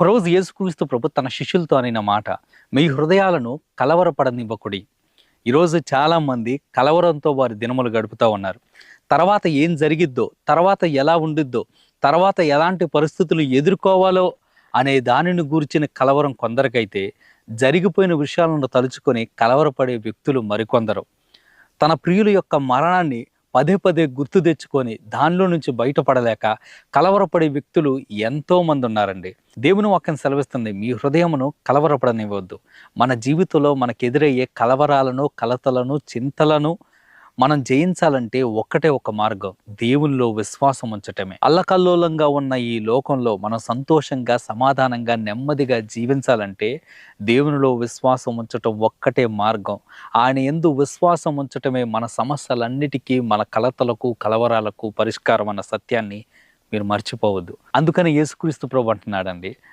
ఒకరోజు యేసుక్రీస్తు ప్రభు తన శిష్యులతో అనిన మాట, మీ హృదయాలను కలవరపడనివ్వకుడి. ఈరోజు చాలామంది కలవరంతో వారి దినములు గడుపుతూ ఉన్నారు. తర్వాత ఏం జరిగిద్దో, తర్వాత ఎలా ఉండిద్దో, తర్వాత ఎలాంటి పరిస్థితులు ఎదుర్కోవాలో అనే దానిని గూర్చిన కలవరం కొందరికైతే, జరిగిపోయిన విషయాలను తలుచుకొని కలవరపడే వ్యక్తులు మరికొందరు. తన ప్రియుల యొక్క మరణాన్ని పదే పదే గుర్తు తెచ్చుకొని దానిలో నుంచి బయటపడలేక కలవరపడే వ్యక్తులు ఎంతో మంది ఉన్నారండి. దేవుని వాక్యం సెలవిస్తుంది, మీ హృదయమును కలవరపడనివ్వద్దు. మన జీవితంలో మనకు ఎదురయ్యే కలవరాలను, కలతలను, చింతలను మనం జయించాలంటే ఒక్కటే ఒక మార్గం, దేవునిలో విశ్వాసం ఉంచటమే. అల్లకల్లోలంగా ఉన్న ఈ లోకంలో మనం సంతోషంగా, సమాధానంగా, నెమ్మదిగా జీవించాలంటే దేవునిలో విశ్వాసం ఉంచటం ఒక్కటే మార్గం. ఆయన యందు విశ్వాసం ఉంచటమే మన సమస్యలన్నిటికీ, మన కలతలకు, కలవరాలకు పరిష్కారం అన్న సత్యాన్ని మీరు మర్చిపోవద్దు. అందుకని యేసుక్రీస్తు ప్రభు అంటున్నాడండి,